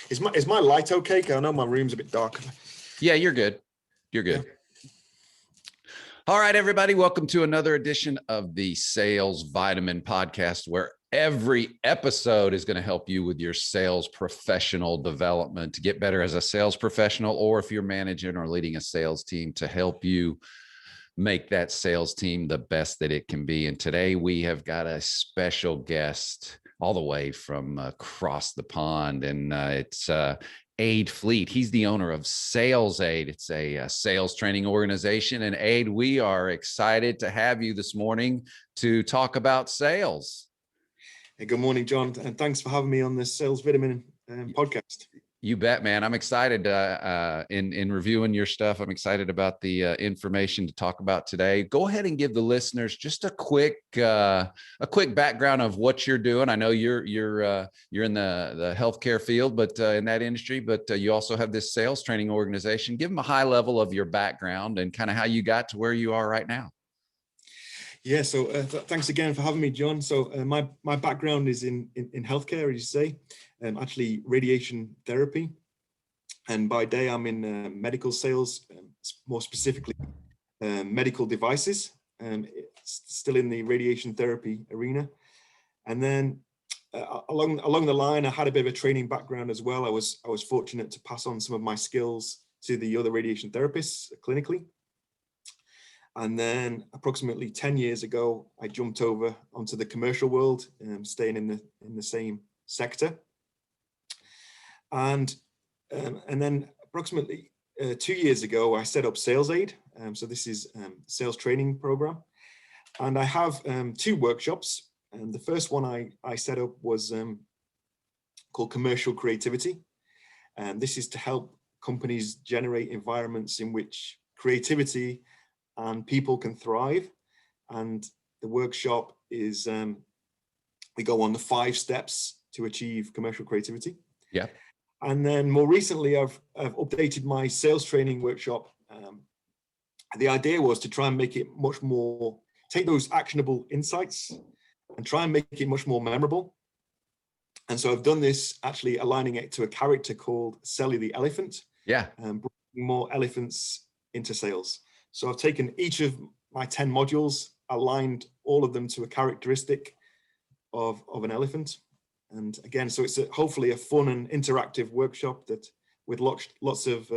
Is my light okay? I know my room's a bit dark. Yeah, you're good. You're good. Yeah. All right, everybody. Welcome to another edition of the Sales Vitamin Podcast, where every episode is going to help you with your sales professional development to get better as a sales professional, or if you're managing or leading a sales team, to help you make that sales team the best that it can be. And today we have got a special guest all the way from across the pond, and it's Ade Fleet. He's the owner of SalesAde. It's a sales training organization. And Ade, we are excited to have you this morning to talk about sales. Hey, good morning, John, and thanks for having me on this Sales Vitamin podcast. You bet, man. I'm excited in reviewing your stuff. I'm excited about the information to talk about today. Go ahead and give the listeners just a quick background of what you're doing. I know you're in the healthcare field, but in that industry, but you also have this sales training organization. Give them a high level of your background and kind of how you got to where you are right now. Yeah, so thanks again for having me, John. So my background is in healthcare, as you say, actually radiation therapy. And by day, I'm in medical sales, more specifically medical devices, still in the radiation therapy arena. And then along the line, I had a bit of a training background as well. I was fortunate to pass on some of my skills to the other radiation therapists clinically. And then approximately 10 years ago, I jumped over onto the commercial world, staying in the same sector. And then approximately 2 years ago, I set up SalesAde. So this is a sales training program. And I have 2 workshops. And the first one I set up was called Commercial Creativity. And this is to help companies generate environments in which creativity and people can thrive. And the workshop is, we go on the 5 steps to achieve commercial creativity. Yeah. And then more recently, I've updated my sales training workshop. The idea was to try and make it much more, take those actionable insights and try and make it much more memorable. And so I've done this actually aligning it to a character called Sellie the elephant. Yeah. Bringing more elephants into sales. So I've taken each of my 10 modules, aligned all of them to a characteristic of an elephant. And again, so it's hopefully a fun and interactive workshop that with lots of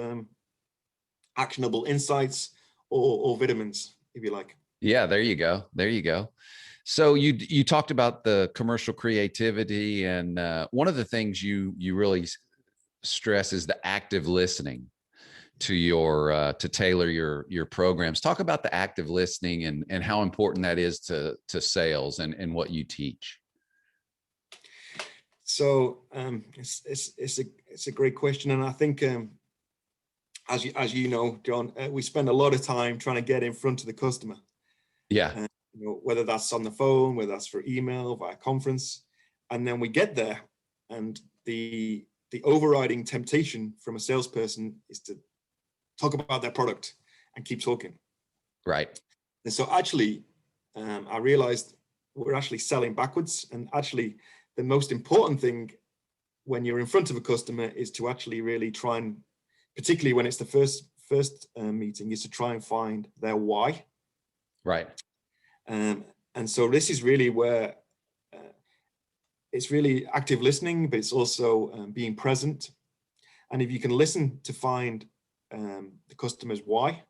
actionable insights or vitamins, if you like. Yeah, there you go. There you go. So you talked about the commercial creativity, and one of the things you really stress is the active listening to your to tailor your programs. Talk about the active listening and how important that is to sales and what you teach. So it's a great question, and I think as you know, John, we spend a lot of time trying to get in front of the customer. Yeah. Whether that's on the phone, whether that's for email, via conference, and then we get there, and the overriding temptation from a salesperson is to talk about their product and keep talking. Right. And so actually, I realized we're actually selling backwards. And actually, the most important thing when you're in front of a customer is to actually really try and, particularly when it's the first meeting, is to try and find their why. Right. And so this is really where it's really active listening, but it's also being present. And if you can listen to find the customer's why,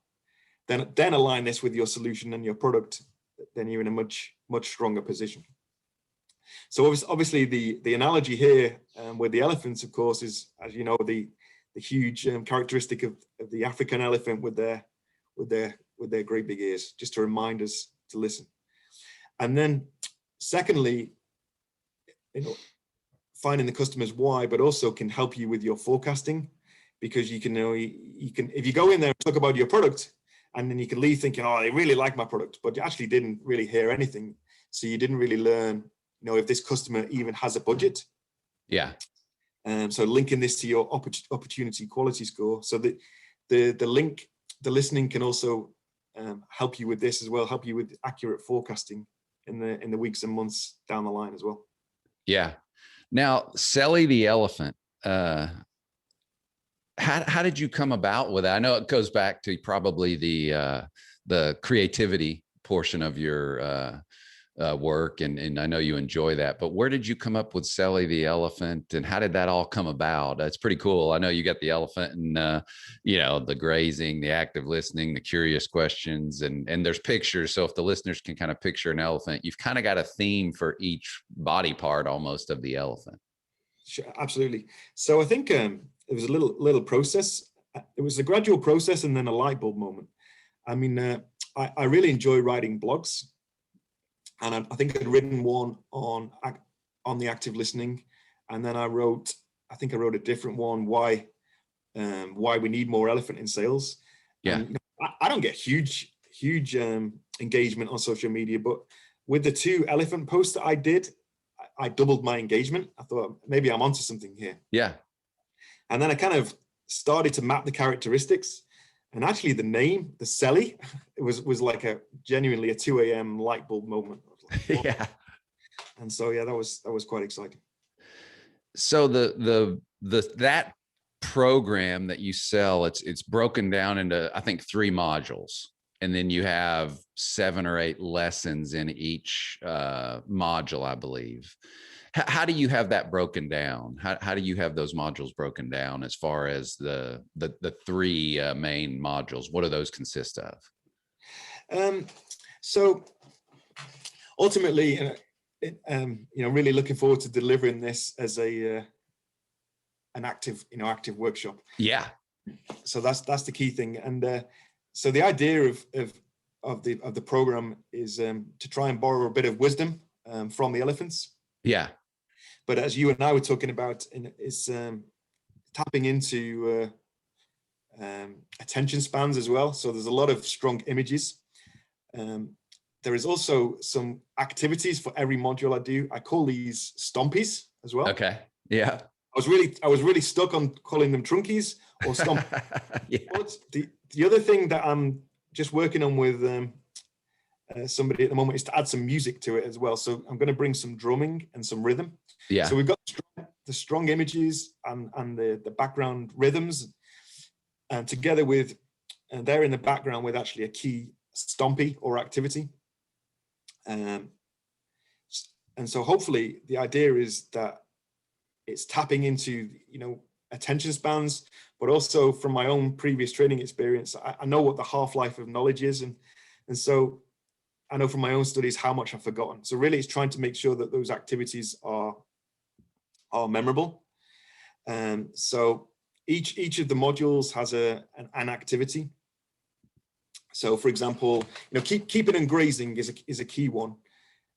then align this with your solution and your product, then you're in a much stronger position. So obviously the analogy here with the elephants, of course, is, as you know, the huge characteristic of the African elephant with their great big ears, just to remind us to listen. And then secondly, finding the customer's why, but also can help you with your forecasting. Because you can if you go in there and talk about your product, and then you can leave thinking, oh, they really like my product, but you actually didn't really hear anything. So you didn't really learn, if this customer even has a budget. Yeah. So linking this to your opportunity quality score. So the listening can also help you with this as well, help you with accurate forecasting in the weeks and months down the line as well. Yeah. Now, Sellie the elephant, how did you come about with that? I know it goes back to probably the creativity portion of your work, and I know you enjoy that, but where did you come up with Sellie the elephant, and how did that all come about? It's pretty cool. I know you got the elephant and the grazing, the active listening, the curious questions, and there's pictures. So if the listeners can kind of picture an elephant, you've kind of got a theme for each body part almost of the elephant. Sure, absolutely. So I think it was a little process. It was a gradual process and then a light bulb moment. I mean, I really enjoy writing blogs. And I think I'd written one on the active listening, and then I wrote a different one, why we need more elephant in sales. Yeah, and, I don't get huge engagement on social media, but with the 2 elephant posts that I did, I doubled my engagement. I thought maybe I'm onto something here. Yeah, and then I kind of started to map the characteristics. And actually the name, the Sellie, it was like genuinely a 2 a.m. light bulb moment. Like, yeah. And so, yeah, that was quite exciting. So that program that you sell, it's broken down into, I think, 3 modules, and then you have 7 or 8 lessons in each module, I believe. How do you have that broken down? How do you have those modules broken down as far as the 3 main modules? What do those consist of? So ultimately, really looking forward to delivering this as an active workshop. Yeah. So that's the key thing. And so the idea of the program is to try and borrow a bit of wisdom from the elephants. Yeah. But as you and I were talking about, it's tapping into attention spans as well. So there's a lot of strong images. There is also some activities for every module I do. I call these stompies as well. Okay. Yeah. I was really stuck on calling them trunkies or stomp. Yeah. But the other thing that I'm just working on with somebody at the moment is to add some music to it as well. So I'm going to bring some drumming and some rhythm. Yeah. So we've got the strong images and the background rhythms, and together with, and they're in the background with actually a key stompy or activity. And so hopefully the idea is that it's tapping into, attention spans, but also from my own previous training experience, I know what the half-life of knowledge is. And so I know from my own studies how much I've forgotten. So really it's trying to make sure that those activities are memorable. So each of the modules has an activity. So for example, keeping and grazing is a key one.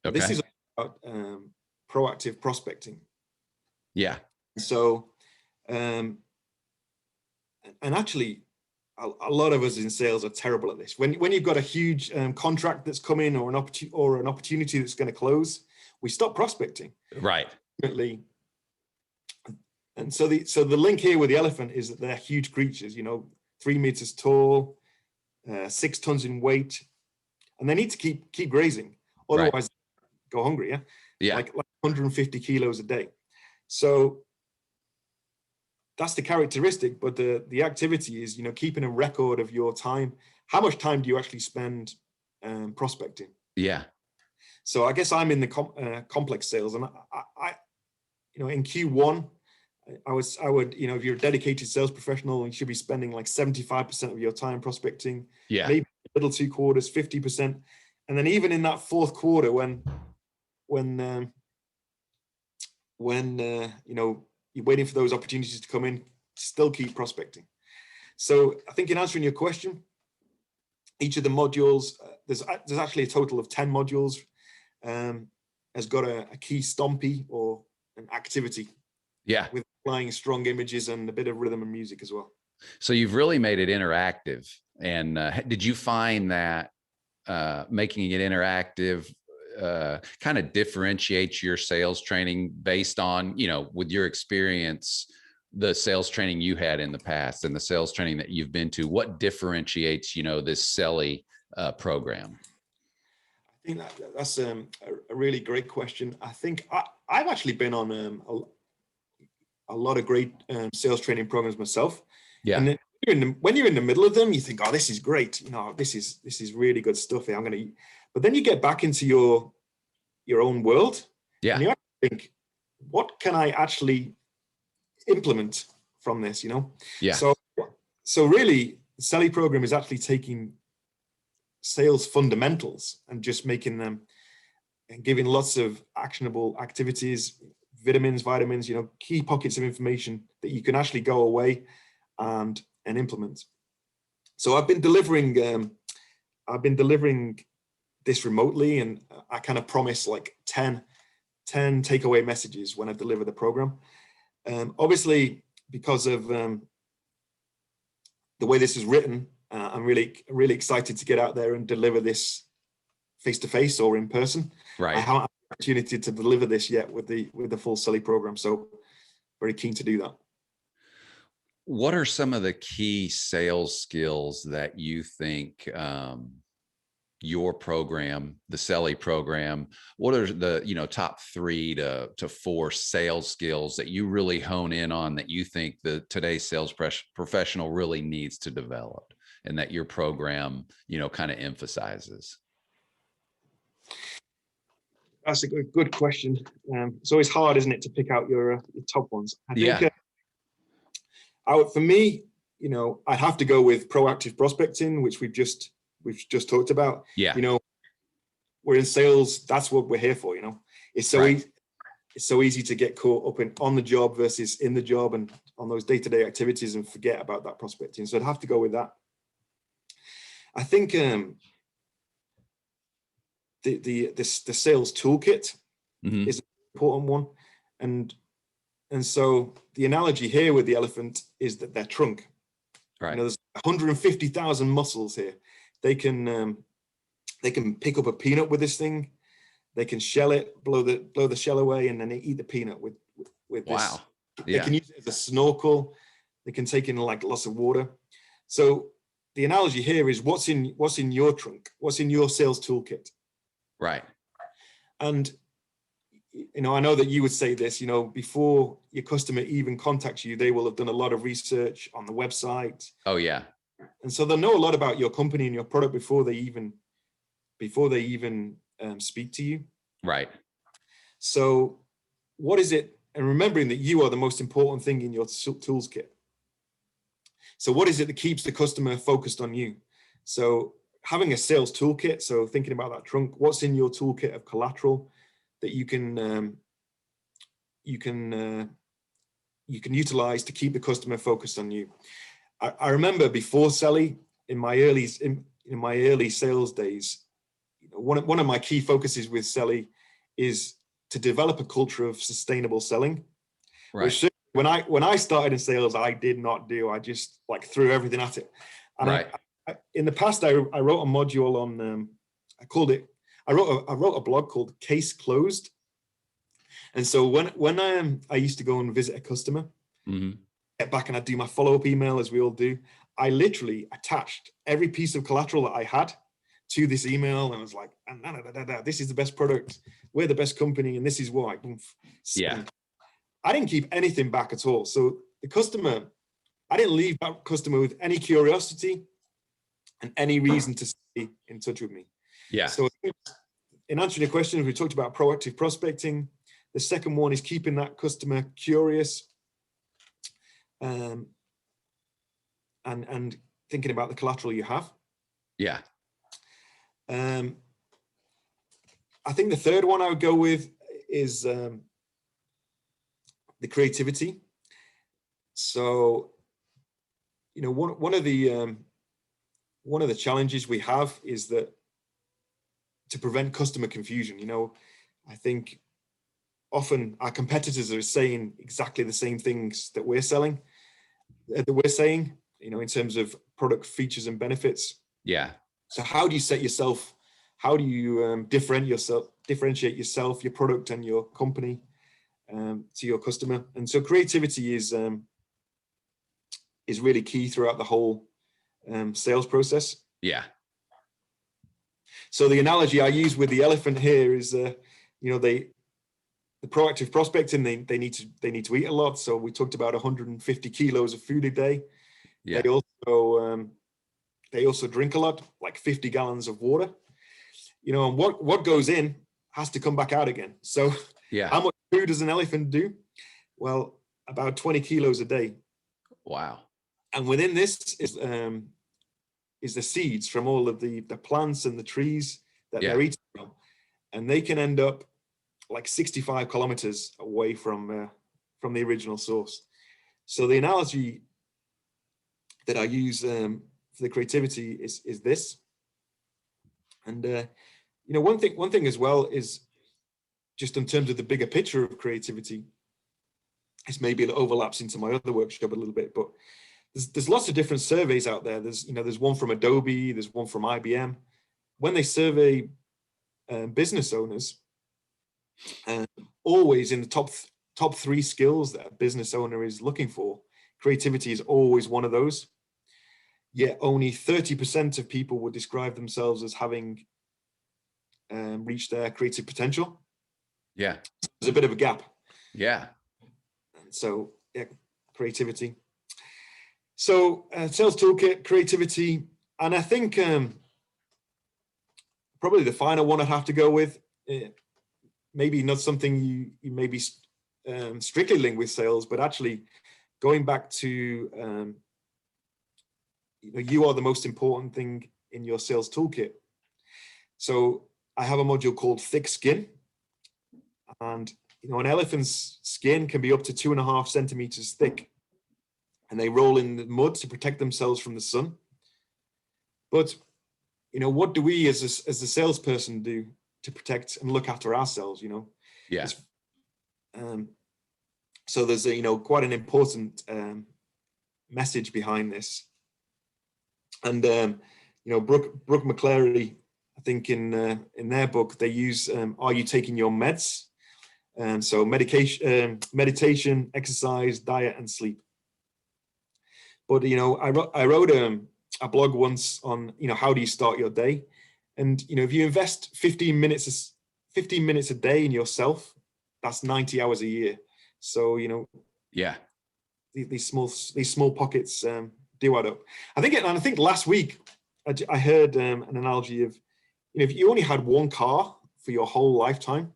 Okay. This is about proactive prospecting. Yeah. So, and actually, a lot of us in sales are terrible at this. When you've got a huge contract that's coming or an opportunity that's going to close, we stop prospecting. Right. And so the link here with the elephant is that they're huge creatures. 3 meters tall, 6 tons in weight, and they need to keep grazing, otherwise go hungry. Yeah. Yeah. Like 150 kilos a day. So that's the characteristic, but the activity is, keeping a record of your time. How much time do you actually spend prospecting? Yeah. So I guess I'm in the complex sales, and I in Q1, I would, if you're a dedicated sales professional, you should be spending like 75% of your time prospecting. Yeah. Maybe a little 2 quarters, 50%, and then even in that 4th quarter, when you're waiting for those opportunities to come in, still keep prospecting. So I think in answering your question, each of the modules, there's actually a total of 10 modules, has got a key stompy or an activity. Yeah. With applying strong images and a bit of rhythm and music as well. So you've really made it interactive. And did you find that making it interactive kind of differentiates your sales training based on, with your experience, the sales training you had in the past and the sales training that you've been to? What differentiates, this Sellie program? I think that's a really great question. I think I've actually been on a lot of great sales training programs myself. Yeah. And then when you're in the middle of them, you think, oh, this is great. You know, this is really good stuff here. But then you get back into your own world. Yeah. And you think, what can I actually implement from this, you know? Yeah. So really, the Sellie program is actually taking sales fundamentals and just making them and giving lots of actionable activities, vitamins, you know, key pockets of information that you can actually go away and implement. So I've been delivering this remotely, and I kind of promise like 10 takeaway messages when I deliver the program. Obviously, because of the way this is written, I'm really excited to get out there and deliver this face-to-face or in person. Right. I haven't had the opportunity to deliver this yet with the full Sellie program, so very keen to do that. What are some of the key sales skills that you think your program, the Sellie program, what are the, you know, top 3 to 4 sales skills that you really hone in on that you think that today's sales professional really needs to develop, and that your program, you know, kind of emphasizes? That's a good question. It's always hard, isn't it, to pick out your top ones. I think for me, you know, I'd have to go with proactive prospecting, which we've just talked about. Yeah. You know, we're in sales. That's what we're here for. You know, it's so easy to get caught up on the job versus in the job and on those day-to-day activities and forget about that prospecting. So I'd have to go with that. I think the sales toolkit is an important one, and so the analogy here with the elephant is that their trunk. Right. You know, there's 150,000 muscles here. They can pick up a peanut with this thing. They can shell it, blow the shell away, and then they eat the peanut with this. Wow. Yeah. They can use it as a snorkel. They can take in like lots of water. So the analogy here is what's in your trunk, what's in your sales toolkit. Right. And you know, I know that you would say this, you know, before your customer even contacts you, they will have done a lot of research on the website. Oh yeah. And so they'll know a lot about your company and your product before they even speak to you. Right. So what is it? And remembering that you are the most important thing in your tools kit. So what is it that keeps the customer focused on you? So having a sales toolkit, so thinking about that trunk, what's in your toolkit of collateral that you can utilize to keep the customer focused on you. I remember before Sellie, in my early sales days, you know, one of my key focuses with Sellie is to develop a culture of sustainable selling. Right. Which when I started in sales, I did not do. I just like threw everything at it. And right. In the past, I wrote a module on. I wrote a blog called Case Closed. And so when I used to go and visit a customer, get back and I'd do my follow-up email, as we all do, I literally attached every piece of collateral that I had to this email, and I was like, this is the best product, we're the best company, and this is why. Yeah. I didn't keep anything back at all. So the customer, I didn't leave that customer with any curiosity and any reason to stay in touch with me. Yeah. So in answering your question, we talked about proactive prospecting. The second one is keeping that customer curious, and thinking about the collateral you have. Yeah. I think the third one I would go with is the creativity. So, you know, one of the challenges we have is that to prevent customer confusion. You know, I think often our competitors are saying exactly the same things that we're saying, you know, in terms of product features and benefits. Yeah. So how do you set yourself? How do you differentiate yourself, your product, and your company to your customer? And so creativity is really key throughout the whole sales process. Yeah. So the analogy I use with the elephant here is, you know, the proactive prospecting, they need to eat a lot. So we talked about 150 kilos of food a day. Yeah. They also drink a lot, like 50 gallons of water. And what goes in has to come back out again. So Yeah. how much food does an elephant do? Well, about 20 kilos a day. Wow. And within this is the seeds from all of the plants and the trees that they're eating from. And they can end up like 65 kilometers away from the original source. So the analogy that I use for the creativity is this. And one thing as well is just in terms of the bigger picture of creativity, is maybe it overlaps into my other workshop a little bit, but there's lots of different surveys out there. There's one from Adobe, there's one from IBM. When they survey business owners, always in the top 3 skills that a business owner is looking for, creativity is always one of those. Yet only 30% of people would describe themselves as having reached their creative potential. Yeah. There's a bit of a gap. Yeah. So yeah, creativity. So sales toolkit, creativity, and I think probably the final one I'd have to go with, maybe not something you maybe strictly link with sales, but actually going back to you are the most important thing in your sales toolkit. So I have a module called thick skin, and an elephant's skin can be up to 2.5 centimeters thick, and they roll in the mud to protect themselves from the sun. But what do we as a salesperson do to protect and look after ourselves? Yeah. So there's quite an important message behind this. And Brooke McClary, I think in their book they use "Are you taking your meds?" And so meditation, exercise, diet, and sleep. But I wrote a blog once on how do you start your day, and if you invest 15 minutes a day in yourself, that's 90 hours a year. So yeah, these small pockets do add up. I think last week I heard an analogy of if you only had one car for your whole lifetime,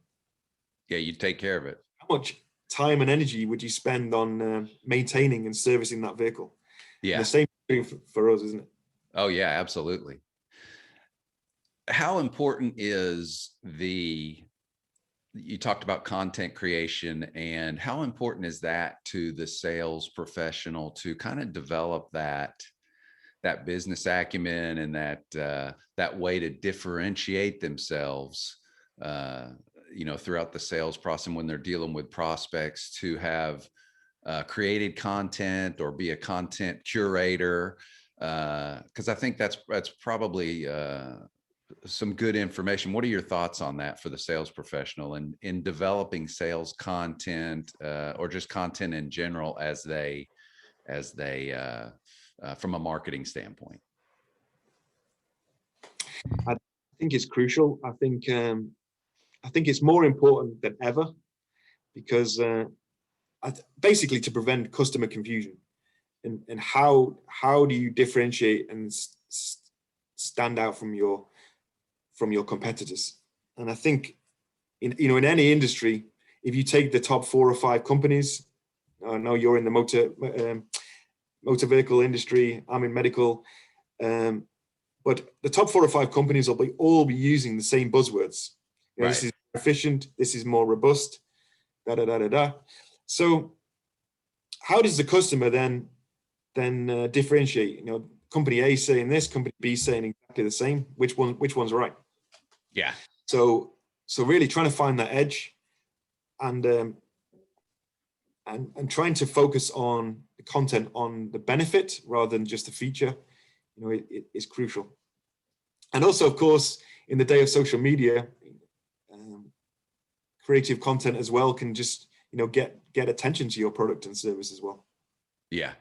yeah, you take care of it. How much time and energy would you spend on maintaining and servicing that vehicle? Yeah. And the same thing for us, isn't it? Oh yeah, absolutely. How important is you talked about content creation, and how important is that to the sales professional to kind of develop that business acumen and that way to differentiate themselves, throughout the sales process when they're dealing with prospects, to have created content or be a content curator? Because I think that's probably some good information. What are your thoughts on that for the sales professional and in developing sales content or just content in general as they from a marketing standpoint? I think it's crucial. I think it's more important than ever because basically to prevent customer confusion and how do you differentiate and stand out from your competitors. And I think in any industry, if you take the top 4 or 5 companies, I know you're in the motor vehicle industry, I'm in medical, but the top 4 or 5 companies will all be using the same buzzwords. Right. This is efficient, this is more robust, da da da da da. So how does the customer then differentiate? Company A saying this, company B saying exactly the same. Which one's right? Yeah. So really trying to find that edge, and trying to focus on the content, on the benefit rather than just the feature, it is crucial. And also, of course, in the day of social media, creative content as well can just get attention to your product and service as well. Yeah.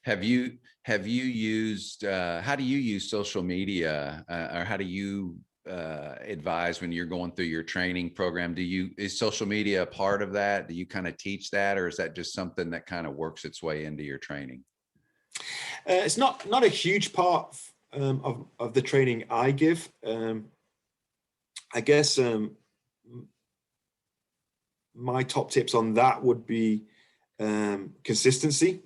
Have you used how do you use social media, or how do you advise when you're going through your training program? Is social media a part of that? Do you kind of teach that, or is that just something that kind of works its way into your training? It's not a huge part of the training I give. I guess my top tips on that would be consistency.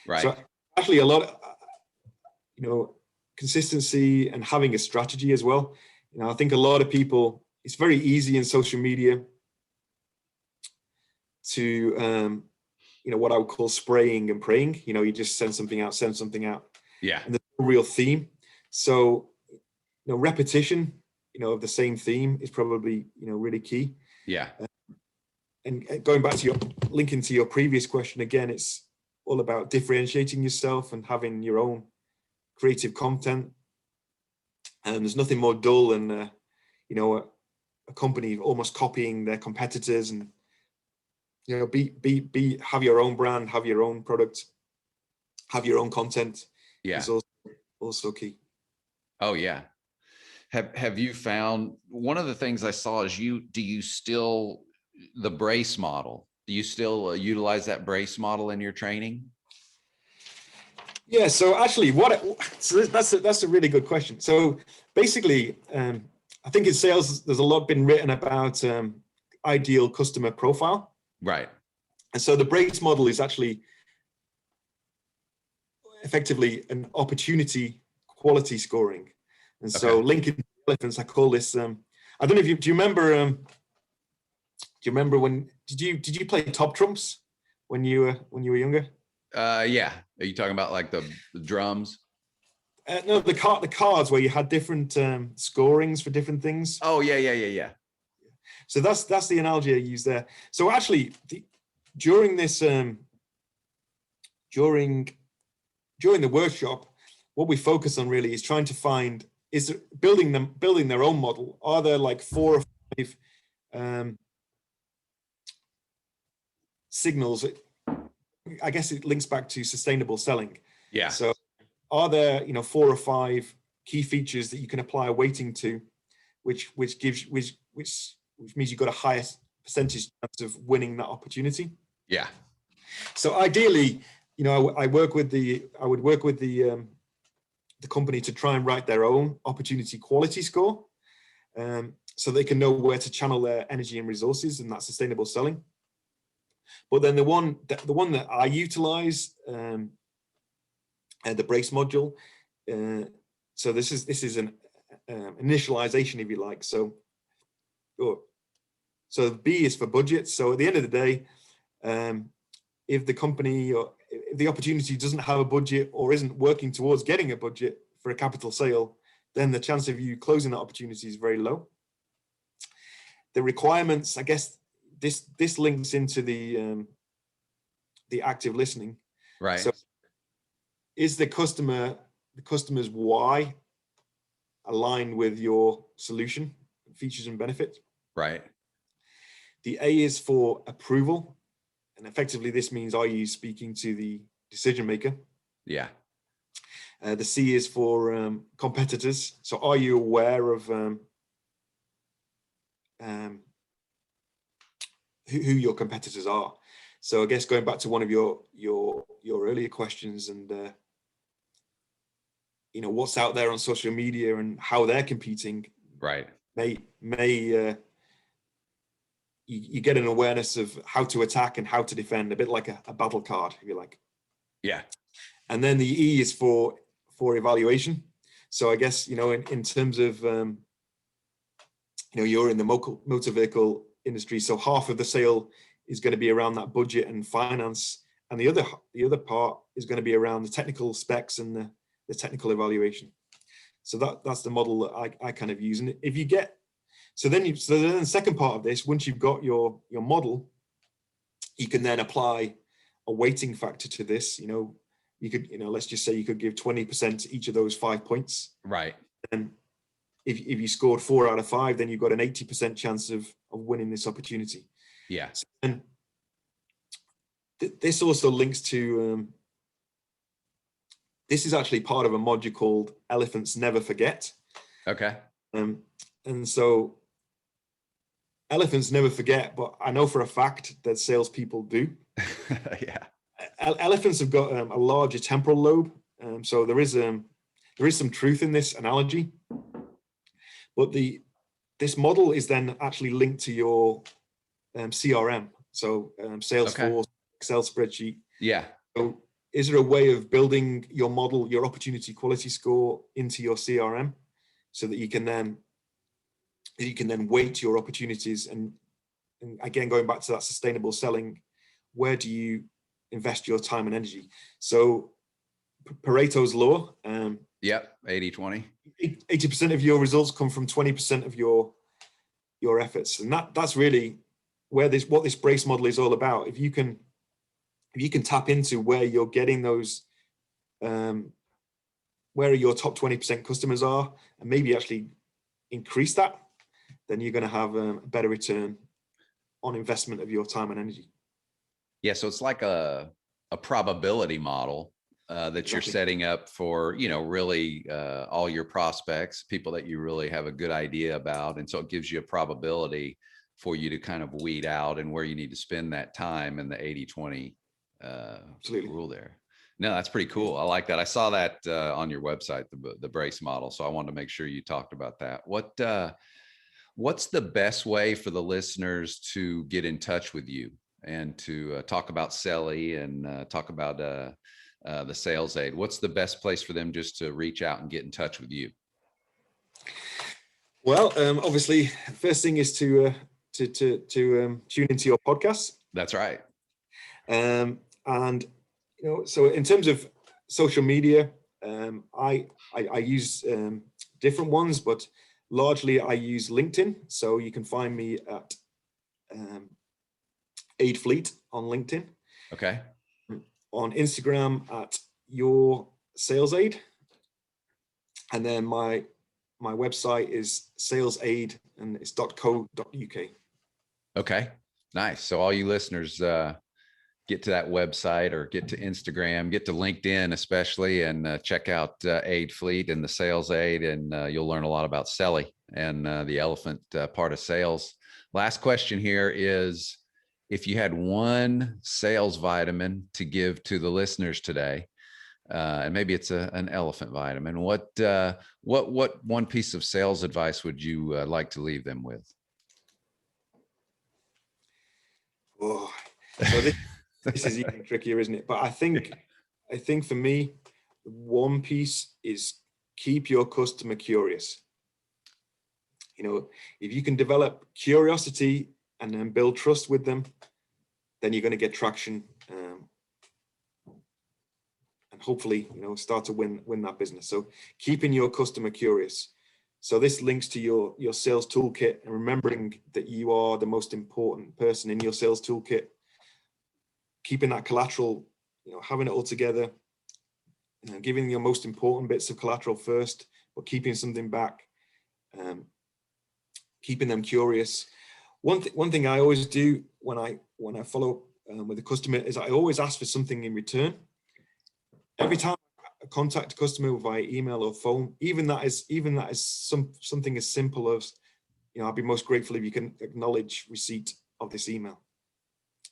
Right. So actually, a lot of, consistency and having a strategy as well. I think a lot of people, it's very easy in social media to what I would call spraying and praying. You just send something out. Yeah. And there's no real theme. So, repetition, of the same theme is probably, really key. Yeah. And going back to linking to your previous question again, it's all about differentiating yourself and having your own creative content. And there's nothing more dull than, a company almost copying their competitors, and have your own brand, have your own product, have your own content. Yeah. Is also key. Oh yeah. Have you found, one of the things I saw is do you still, the brace model, do you still utilize that brace model in your training? Yeah, so actually that's a really good question. So basically, I think in sales, there's a lot been written about ideal customer profile. Right. And so the brace model is actually effectively an opportunity quality scoring. And so linking elephants, I call this, I don't know if do you remember did you play top trumps when you were younger? Yeah. Are you talking about like the drums? No, the cards where you had different scorings for different things. Oh yeah. So that's the analogy I use there. So actually, during this during the workshop, what we focus on really is trying to find, is building their own model. Are there like 4 or 5 signals? I guess it links back to sustainable selling. Yeah. So are there 4 or 5 key features that you can apply a weighting to, which means you've got a higher percentage chance of winning that opportunity? Yeah. So ideally, I would work with the company to try and write their own opportunity quality score, so they can know where to channel their energy and resources in that sustainable selling. But then the one that I utilize, the brace module. So this is an initialization, if you like. So B is for budget. So at the end of the day, if the company or if the opportunity doesn't have a budget or isn't working towards getting a budget for a capital sale, then the chance of you closing that opportunity is very low. The requirements, I guess, this links into the active listening. Right. So is the customer's why aligned with your solution, features and benefits? Right. The A is for approval. And effectively, this means, are you speaking to the decision maker? Yeah. The C is for competitors. So are you aware of who your competitors are? So I guess going back to one of your earlier questions, and what's out there on social media and how they're competing. Right. May you get an awareness of how to attack and how to defend, a bit like a battle card, if you like. Yeah. And then the E is for evaluation. So I guess, in terms of, you're in the motor vehicle industry. So half of the sale is going to be around that budget and finance. And the other part is going to be around the technical specs and the technical evaluation. So that's the model that I kind of use. And if you get, so then the second part of this, once you've got your model, you can then apply a weighting factor to this. You could, let's just say you could give 20% to each of those 5 points. Right. And if you scored 4 out of 5, then you've got an 80% chance of winning this opportunity. Yeah. And this also links to, this is actually part of a module called Elephants Never Forget. Okay. And so elephants never forget, but I know for a fact that salespeople do. Yeah. elephants have got a larger temporal lobe, so there is some truth in this analogy. But this model is then actually linked to your CRM, so Salesforce, Excel spreadsheet. Yeah. So is there a way of building your model, your opportunity quality score into your CRM, so that you can then weight your opportunities? And again, going back to that sustainable selling, where do you invest your time and energy? So Pareto's law. Yep. 80-20. 80% of your results come from 20% of your efforts, and that's really where what this brace model is all about. If you can tap into where you're getting those, where your top 20% customers are, and maybe actually increase that, then you're going to have a better return on investment of your time and energy. Yeah, so it's like a probability model that you're setting up for, really all your prospects, people that you really have a good idea about. And so it gives you a probability for you to kind of weed out and where you need to spend that time in the 80-20 rule there. No, that's pretty cool. I like that. I saw that on your website, the brace model. So I wanted to make sure you talked about that. What's the best way for the listeners to get in touch with you and to talk about Sellie and talk about the SalesAde? What's the best place for them just to reach out and get in touch with you? Well, obviously, first thing is to tune into your podcast. That's right. And so in terms of social media, I use different ones, but largely I use LinkedIn. So you can find me at Ade Fleet on LinkedIn. Okay. On Instagram at your SalesAde, and then my website is SalesAde, and it's .co.uk. Okay, nice. So all you listeners, get to that website or get to Instagram, get to LinkedIn especially, and check out Ade Fleet and the SalesAde, and you'll learn a lot about Sellie and the elephant part of sales. Last question here is, if you had one sales vitamin to give to the listeners today, and maybe it's an elephant vitamin, what one piece of sales advice would you like to leave them with? Oh, so this is even trickier, isn't it? But I think for me, one piece is keep your customer curious. If you can develop curiosity and then build trust with them, then you're going to get traction, and hopefully, start to win that business. So keeping your customer curious. So this links to your sales toolkit, and remembering that you are the most important person in your sales toolkit. Keeping that collateral, having it all together, giving your most important bits of collateral first, but keeping something back, keeping them curious. One thing I always do when I follow up with a customer is I always ask for something in return. Every time I contact a customer via email or phone, even that is something as simple as, I'd be most grateful if you can acknowledge receipt of this email,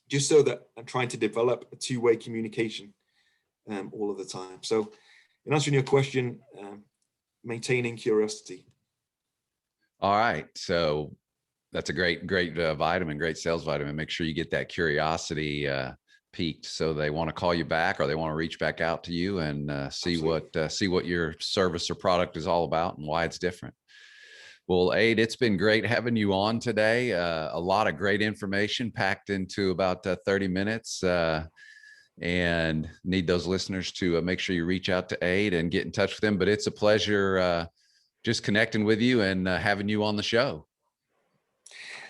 just so that I'm trying to develop a two-way communication all of the time. So in answering your question, maintaining curiosity. All right. So that's a great vitamin, great sales vitamin. Make sure you get that curiosity piqued, so they want to call you back or they want to reach back out to you and see what your service or product is all about and why it's different. Well, Ade, it's been great having you on today. A lot of great information packed into about 30 minutes, and need those listeners to make sure you reach out to Ade and get in touch with them. But it's a pleasure just connecting with you and having you on the show.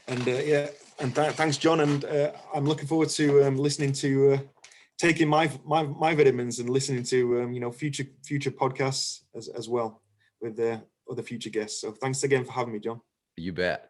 And thanks, John. And I'm looking forward to listening to taking my vitamins and listening to future podcasts as well with other future guests. So thanks again for having me, John. You bet.